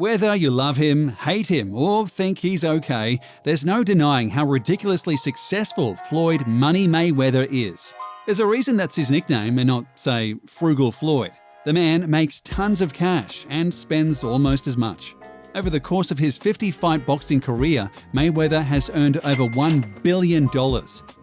Whether you love him, hate him, or think he's okay, there's no denying how ridiculously successful Floyd "Money" Mayweather is. There's a reason that's his nickname and not, say, Frugal Floyd. The man makes tons of cash and spends almost as much. Over the course of his 50-fight boxing career, Mayweather has earned over $1 billion.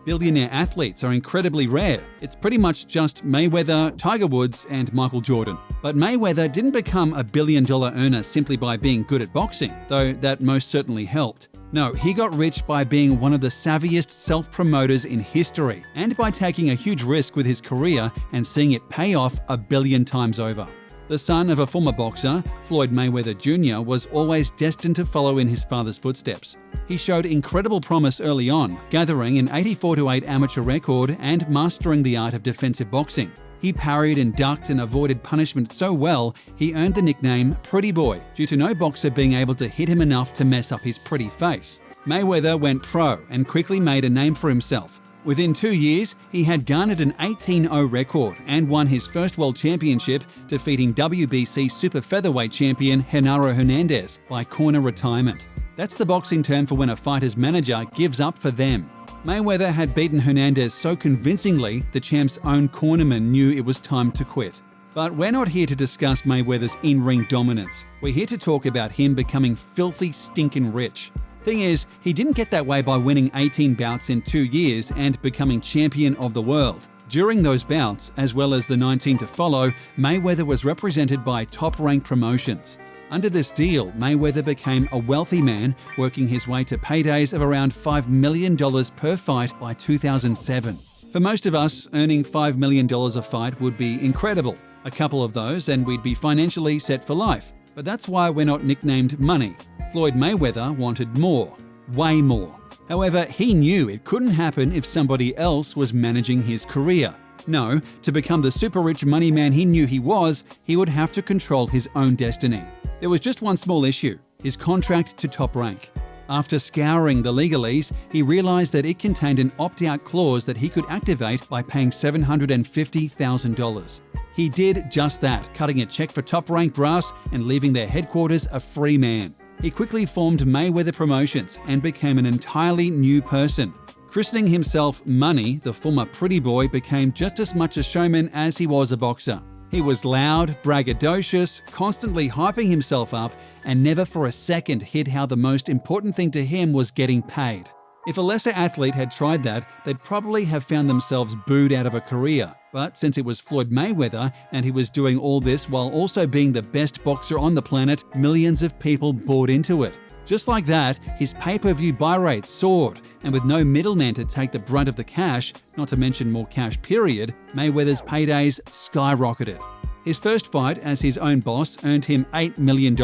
Billionaire athletes are incredibly rare. It's pretty much just Mayweather, Tiger Woods, and Michael Jordan. But Mayweather didn't become a billion-dollar earner simply by being good at boxing, though that most certainly helped. No, he got rich by being one of the savviest self-promoters in history, and by taking a huge risk with his career and seeing it pay off a billion times over. The son of a former boxer, Floyd Mayweather Jr. was always destined to follow in his father's footsteps. He showed incredible promise early on, gathering an 84-8 amateur record and mastering the art of defensive boxing. He parried and ducked and avoided punishment so well, he earned the nickname Pretty Boy, due to no boxer being able to hit him enough to mess up his pretty face. Mayweather went pro and quickly made a name for himself. Within 2 years, he had garnered an 18-0 record and won his first world championship, defeating WBC super featherweight champion Genaro Hernandez by corner retirement. That's the boxing term for when a fighter's manager gives up for them. Mayweather had beaten Hernandez so convincingly, the champ's own cornerman knew it was time to quit. But we're not here to discuss Mayweather's in-ring dominance. We're here to talk about him becoming filthy stinkin' rich. Thing is, he didn't get that way by winning 18 bouts in 2 years and becoming champion of the world. During those bouts, as well as the 19 to follow, Mayweather was represented by top-ranked promotions. Under this deal, Mayweather became a wealthy man, working his way to paydays of around $5 million per fight by 2007. For most of us, earning $5 million a fight would be incredible. A couple of those and we'd be financially set for life. But that's why we're not nicknamed Money. Floyd Mayweather wanted more. Way more. However, he knew it couldn't happen if somebody else was managing his career. No, to become the super rich money man he knew he would have to control his own destiny. There was just one small issue: his contract to Top Rank. After scouring the legalese, he realized that it contained an opt-out clause that he could activate by paying $750,000. He did just that, cutting a check for Top Rank brass and leaving their headquarters a free man. He quickly formed Mayweather Promotions and became an entirely new person. Christening himself Money, the former pretty boy became just as much a showman as he was a boxer. He was loud, braggadocious, constantly hyping himself up, and never for a second hid how the most important thing to him was getting paid. If a lesser athlete had tried that, they'd probably have found themselves booed out of a career. But since it was Floyd Mayweather, and he was doing all this while also being the best boxer on the planet, millions of people bought into it. Just like that, his pay-per-view buy rate soared, and with no middleman to take the brunt of the cash, not to mention more cash period, Mayweather's paydays skyrocketed. His first fight as his own boss earned him $8 million,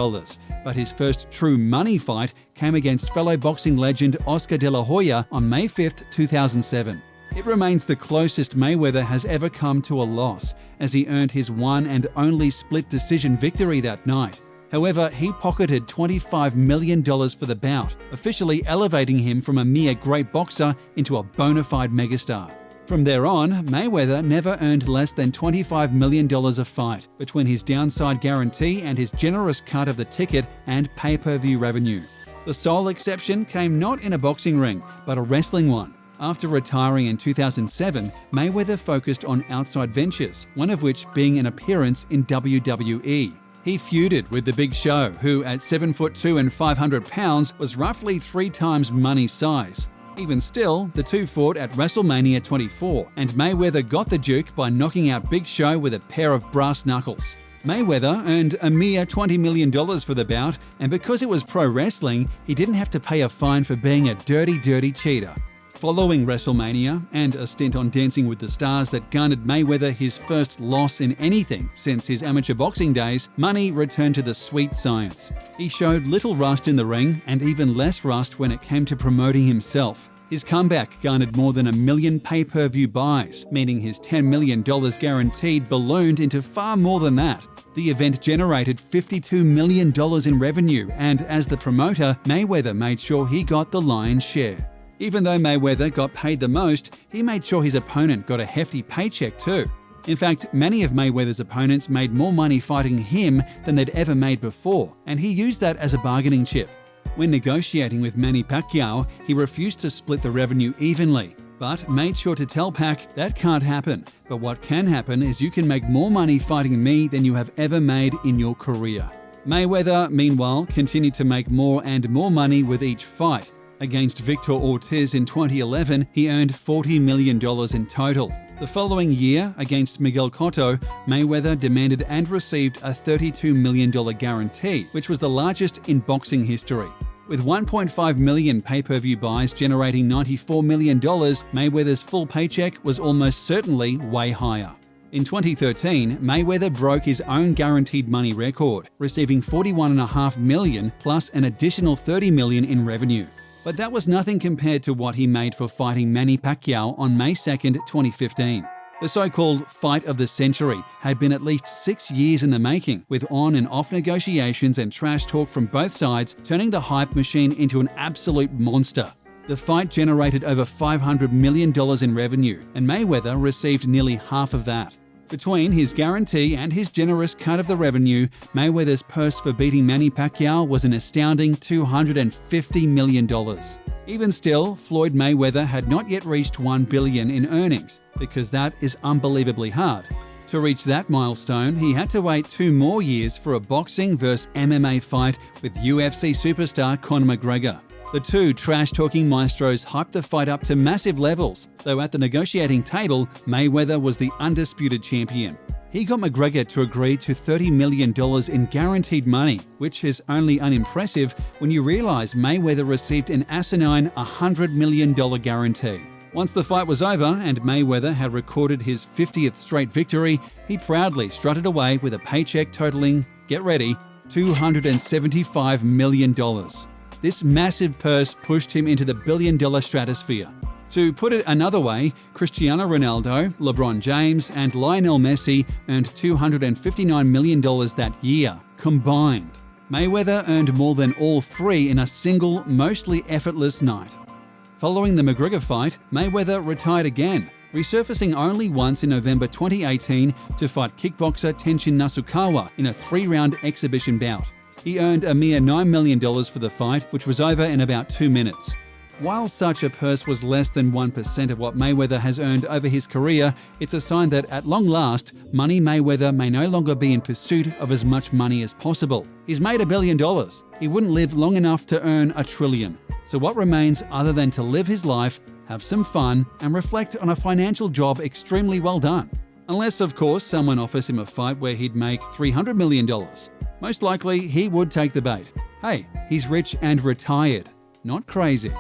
but his first true money fight came against fellow boxing legend Oscar De La Hoya on May 5, 2007. It remains the closest Mayweather has ever come to a loss, as he earned his one and only split decision victory that night. However, he pocketed $25 million for the bout, officially elevating him from a mere great boxer into a bona fide megastar. From there on, Mayweather never earned less than $25 million a fight, between his downside guarantee and his generous cut of the ticket and pay-per-view revenue. The sole exception came not in a boxing ring, but a wrestling one. After retiring in 2007, Mayweather focused on outside ventures, one of which being an appearance in WWE. He feuded with The Big Show, who at 7'2" and 500 pounds was roughly 3 times Money's size. Even still, the two fought at WrestleMania 24, and Mayweather got the Duke by knocking out Big Show with a pair of brass knuckles. Mayweather earned a mere $20 million for the bout, and because it was pro wrestling, he didn't have to pay a fine for being a dirty, dirty cheater. Following WrestleMania, and a stint on Dancing with the Stars that garnered Mayweather his first loss in anything since his amateur boxing days, Money returned to the sweet science. He showed little rust in the ring, and even less rust when it came to promoting himself. His comeback garnered more than 1 million pay-per-view buys, meaning his $10 million guaranteed ballooned into far more than that. The event generated $52 million in revenue, and as the promoter, Mayweather made sure he got the lion's share. Even though Mayweather got paid the most, he made sure his opponent got a hefty paycheck too. In fact, many of Mayweather's opponents made more money fighting him than they'd ever made before, and he used that as a bargaining chip. When negotiating with Manny Pacquiao, he refused to split the revenue evenly, but made sure to tell Pac that can't happen. But what can happen is you can make more money fighting me than you have ever made in your career. Mayweather, meanwhile, continued to make more and more money with each fight. Against Victor Ortiz in 2011, he earned $40 million in total. The following year, against Miguel Cotto, Mayweather demanded and received a $32 million guarantee, which was the largest in boxing history. With 1.5 million pay-per-view buys generating $94 million, Mayweather's full paycheck was almost certainly way higher. In 2013, Mayweather broke his own guaranteed money record, receiving $41.5 million plus an additional $30 million in revenue. But that was nothing compared to what he made for fighting Manny Pacquiao on May 2, 2015. The so-called fight of the century had been at least 6 years in the making, with on and off negotiations and trash talk from both sides turning the hype machine into an absolute monster. The fight generated over $500 million in revenue, and Mayweather received nearly half of that. Between his guarantee and his generous cut of the revenue, Mayweather's purse for beating Manny Pacquiao was an astounding $250 million. Even still, Floyd Mayweather had not yet reached $1 billion in earnings, because that is unbelievably hard. To reach that milestone, he had to wait 2 more years for a boxing vs. MMA fight with UFC superstar Conor McGregor. The two trash-talking maestros hyped the fight up to massive levels, though at the negotiating table, Mayweather was the undisputed champion. He got McGregor to agree to $30 million in guaranteed money, which is only unimpressive when you realize Mayweather received an asinine $100 million guarantee. Once the fight was over and Mayweather had recorded his 50th straight victory, he proudly strutted away with a paycheck totaling, get ready, $275 million. This massive purse pushed him into the billion-dollar stratosphere. To put it another way, Cristiano Ronaldo, LeBron James, and Lionel Messi earned $259 million that year, combined. Mayweather earned more than all three in a single, mostly effortless night. Following the McGregor fight, Mayweather retired again, resurfacing only once in November 2018 to fight kickboxer Tenshin Nasukawa in a 3-round exhibition bout. He earned a mere $9 million for the fight, which was over in about 2 minutes. While such a purse was less than 1% of what Mayweather has earned over his career, it's a sign that at long last, Money Mayweather may no longer be in pursuit of as much money as possible. He's made $1 billion. He wouldn't live long enough to earn $1 trillion. So what remains other than to live his life, have some fun, and reflect on a financial job extremely well done? Unless, of course, someone offers him a fight where he'd make $300 million. Most likely, he would take the bait. Hey, he's rich and retired, not crazy.